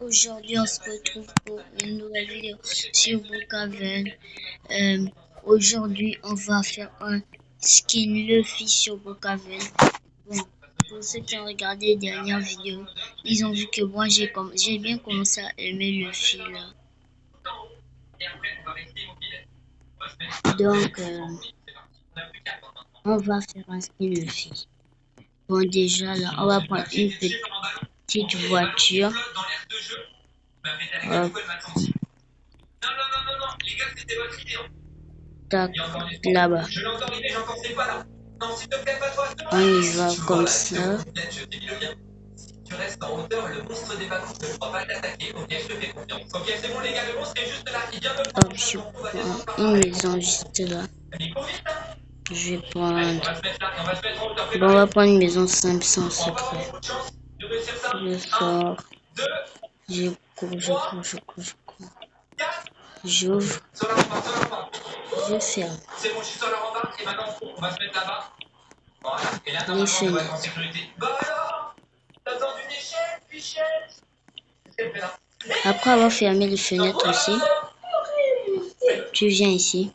Aujourd'hui, on se retrouve pour une nouvelle vidéo sur Brookhaven. Aujourd'hui, on va faire un skin Luffy sur Brookhaven. Bon, pour ceux qui ont regardé les dernières vidéos, ils ont vu que moi, j'ai bien commencé à aimer Luffy là. Donc, on va faire un skin Luffy. Bon, déjà là, on va prendre une petite voiture. Hop. Tac, là-bas. On y va comme ça. Tu restes en hauteur, le monstre des vacances ne pourra pas t'attaquer. Ok, je te fais confiance. Ok, c'est bon les gars, le monstre est juste là. Il vient de prendre. Hop, je prends une maison juste là. Je vais prendre. Bon, on va prendre une maison simple sans secret. Je sors. Je cours. J'ouvre. Je ferme. C'est bon, je suis sur la rambarde et maintenant on va se mettre là-bas. Voilà. Et là, normalement, on va être en sécurité. Bah alors, t'as besoin d'une échelle. Après avoir fermé les fenêtres aussi, tu viens ici.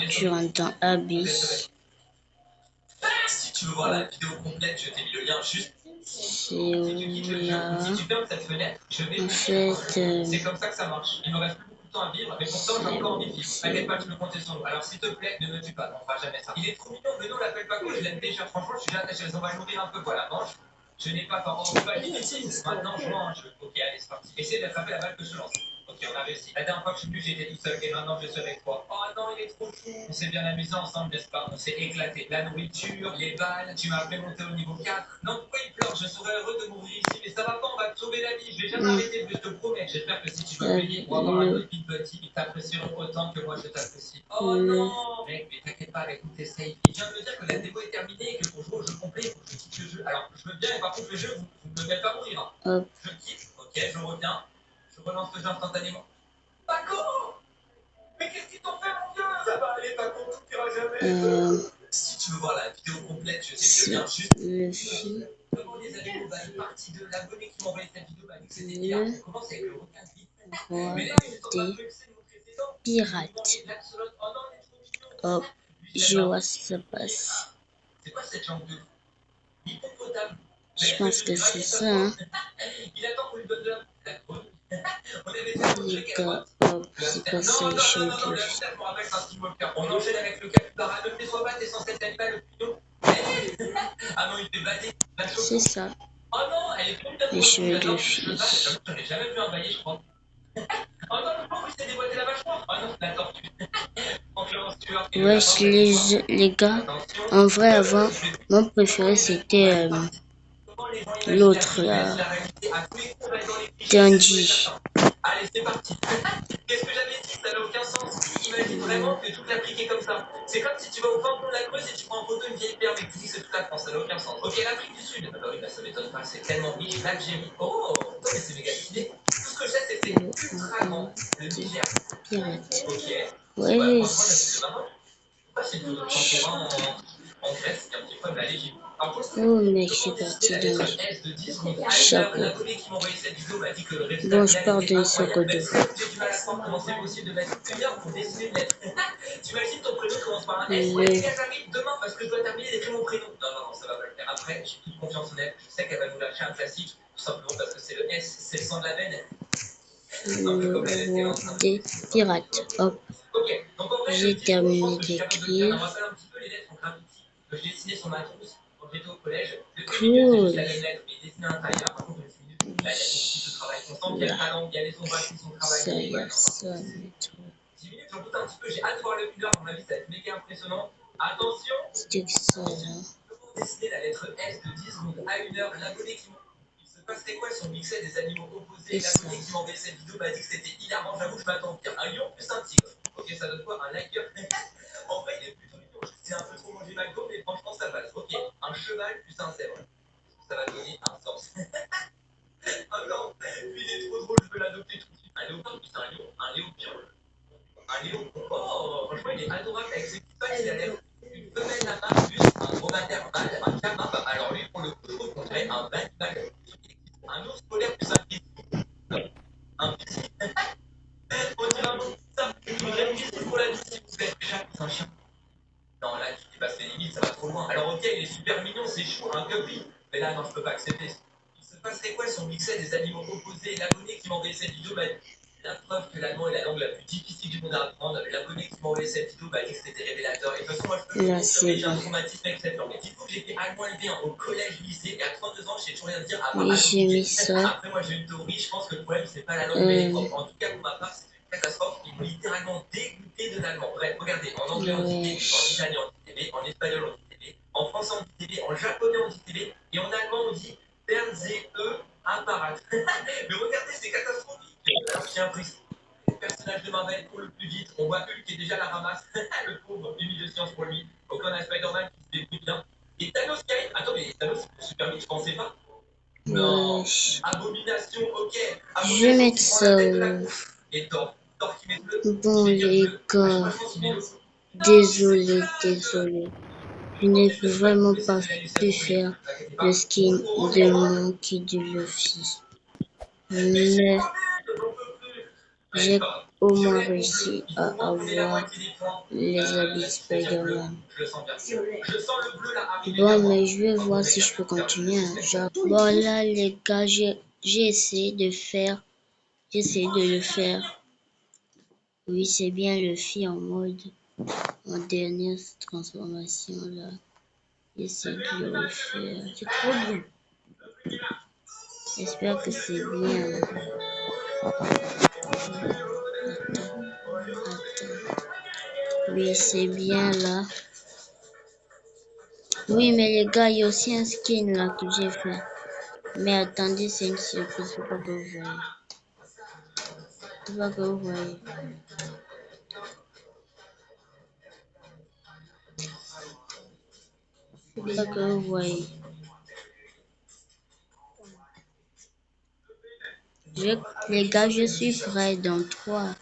Tu rentres dans Abyss. Si tu veux voir la vidéo complète, je t'ai mis le lien juste. C'est où là? En fait, c'est comme ça que ça marche. Il me reste plus beaucoup de temps à vivre, mais pourtant j'ai encore envie de vivre. T'inquiète pas, tu peux compter sur nous. Alors s'il te plaît, ne me tue pas, on fera jamais ça. Il est trop mignon, Benoît l'appelle pas quoi, je l'aime déjà. Franchement, je suis déjà attaché, on va nourrir un peu, voilà, mange. Je n'ai pas faim. Oh, pas difficile. Maintenant, je mange. Ok, allez, c'est parti. Essaye d'attraper la balle que je lance. Ok, on a réussi. La dernière fois que je suis venu, j'étais tout seul et maintenant je suis avec toi. Oh non, il est trop chou. On s'est bien amusé ensemble, n'est-ce pas? On s'est éclaté. La nourriture, les balles, tu m'as fait monter au niveau 4. Non, pourquoi il pleure? Je serais heureux de mourir ici, mais ça va pas, on va te sauver la vie. Je vais jamais arrêter, je te promets. J'espère que si tu veux payer pour avoir un autre petit, ils t'apprécieront autant que moi je t'apprécie. Oh non! Mec, mais t'inquiète pas avec toutes tes saves. Il vient de me dire que la démo est terminée et que pour jouer au jeu complet, il faut que je quitte le jeu. Alors, je veux bien, mais par contre, le jeu, vous ne me faites pas mourir. Hein. Je quitte, ok, je reviens. Je relance le jeu instantanément. Paco! Mais qu'est-ce qu'ils t'ont fait, mon vieux? Ça va aller, Paco, tout ira jamais. Si tu veux voir la vidéo complète, je sais le lien juste. Luffy. Comment les animaux va une partie de l'abonné qui m'a envoyé cette vidéo m'a dit que c'était bien. On commence avec le requin de pirate. Hop, je vois ce qui se passe. C'est quoi cette jambe de hippopotame? Je pense que c'est ça, hein. Il attend qu'on lui donne de la les gars, hop, c'est pas ça, les choses de Luffy. On enchaîne avec le capybara. Ne fais pas, t'es censé être l'animal le plus haut. Ah non, il fait bader. C'est ça. Oh non, elle est trop bien. Les cheveux de Luffy. J'en ai jamais vu un baillet, je crois. Oh non, le pauvre, il s'est déboîté la mâchoire. Oh non, la tortue. Wesh, les gars, en vrai, avant, mon préféré c'était l'autre là, Dandy. Allez, c'est parti. Qu'est-ce que j'avais dit? Ça n'a aucun sens. Imagine vraiment que tout l'appliquer comme ça. C'est comme si tu vas au fin fond de la Creuse et tu prends en photo une vieille perle et que tu dis que c'est toute la France. Ça n'a aucun sens. Ok, l'Afrique du Sud. Ah bah oui, bah ça m'étonne pas. C'est tellement riche. L'Algérie. Oh, mais c'est méga stylé. Tout ce que je sais, c'est que c'est ultra grand. Le Niger. Pirate. Ok. Ouais. Oh mec, c'est parti dans le chapeau. Bon, je pars de Sokodo. Demain parce que je dois terminer d'écrire mon prénom. Non, ça va pas le faire. Après, j'ai toute confiance en elle. Je sais qu'elle va nous lâcher un classique, tout simplement parce que c'est le S, c'est le sang de la veine. Le roi des pirates. Hop. J'ai terminé d'écrire. Cool. Là. Ça y a ça. 10 minutes, j'en doute un petit peu, j'ai hâte de voir le 1 heure, à mon avis, ça va être méga impressionnant. Attention! C'était que ça, là. Comment dessiner la lettre S de 10 secondes à 1 heure? L'abonné qui il se passait quoi si on mixait des animaux opposés? L'abonné qui m'a envoyé cette vidéo m'a dit que c'était hilarant, j'avoue, je m'attends pire. Un lion plus un tigre. Ok, ça donne quoi? Un liker. En vrai, il est plutôt mignon. C'est un peu trop mangé McDo, mais franchement, ça passe. Ok, un cheval plus un zèbre. Ça va donner un sens. Oh non, lui, il est trop drôle, je peux l'adopter tout de suite. Un léopard plus un lion, un léopion. Un lion. Oh, franchement, il est adorable avec ses petites pattes, il a l'air une femelle lama plus un dromadaire mâle, un camin. Alors lui, pour le coup, je trouve qu'on dirait un animal. Un ours polaire plus Ah non, je peux pas accepter. Il se passerait quoi si on mixait des animaux opposés? L'abonné qui m'a envoyé cette vidéo m'a dit la preuve que l'allemand est la langue la plus difficile du monde à apprendre. L'abonné qui m'a envoyé cette vidéo m'a dit que c'était révélateur. Et de toute façon, moi, je peux le Là, confirmer, c'est j'ai un bon. traumatisme avec cette langue. Et dites-vous que j'ai été allemand élevé au collège, lycée, et à 32 ans, je sais toujours rien dire à part Oui, j'ai mis ça. Après, moi, j'ai une théorie, je pense que le problème, c'est pas la langue, mais les profs. En tout cas, pour ma part, c'est une catastrophe. Ils m'ont littéralement dégoûté de l'allemand. Bref, regardez, en anglais, on dit Ouais. TV, en italien, on dit TV, en espagnol, on dit TV, en français, on dit TV, en japonais, on dit TV, et en allemand, on dit Fernseh apparat. Mais regardez, c'est catastrophique. Alors, je tiens à préciser. Le personnage de Marvel court le plus vite. On voit Hulk qui est déjà à la ramasse. Le pauvre, 1000 de science pour lui. Donc on a Spider-Man qui se débrouille bien. Et Thanos qui arrive. Attends, mais Thanos, c'est super vite, je pensais pas. Non. Wesh. Abomination, ok. Je vais Abomination mettre qui prend la ça. tête de la couche. Et Thor. Thor qui met bleu. Bon, Qui met les bleu. Ah, gars. moi, je pense qu'il met le. Désolé, désolé. Je n'ai vraiment pas pu faire le skin de Monkey de Luffy. Mais j'ai au moins réussi à avoir les habits Spider-Man. Bon, mais je vais voir si je peux continuer. Hein. Bon, là, les gars, j'ai essayé de faire. J'essaie de le faire. Oui, c'est bien Luffy en mode. En dernière transformation, là. J'essaie de le refaire. C'est trop bien. J'espère que c'est bien. Attends. Oui, c'est bien là. Oui, mais les gars, il y a aussi un skin là que j'ai fait. Mais attendez, c'est une surprise. Faut pas que vous voyez. Faut pas que vous voyez. Faut pas que vous voyez. Les gars, je suis prêt dans 3,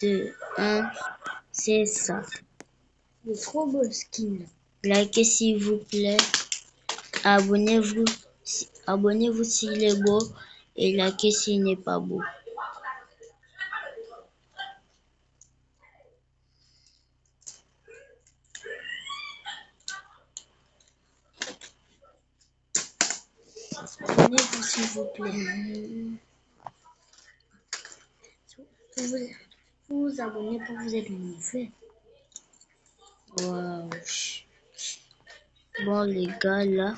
2, 1. C'est ça. C'est trop beau le skin. Likez s'il vous plaît. Abonnez-vous. Abonnez-vous s'il est beau. Et likez s'il n'est pas beau. Abonnez-vous s'il vous plaît. Vous vous abonnez pour vous être mauvais. Waouh. Bon les gars là,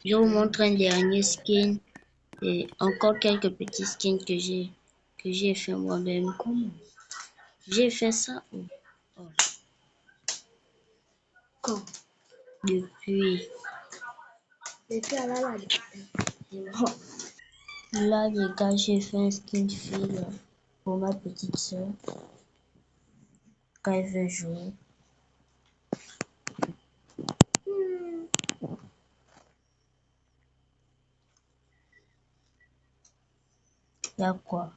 je vous montre un dernier skin et encore quelques petits skins que j'ai fait moi-même. Comment? J'ai fait ça quand? Depuis à la lade. Là les gars, j'ai fait un skin fille pour ma petite soeur quand elle veut jouer. Il y a quoi?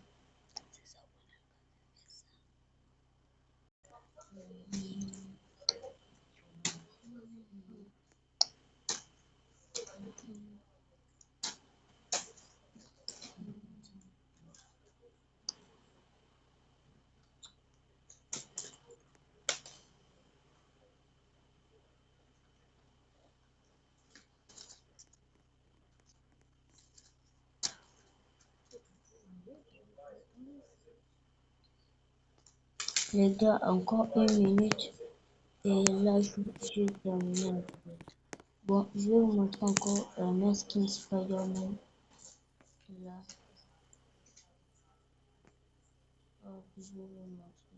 Les gars, encore une minute et là j'ai terminé. Bon, je vais vous montrer encore un skin Spider-Man. Là, je vais vous montrer.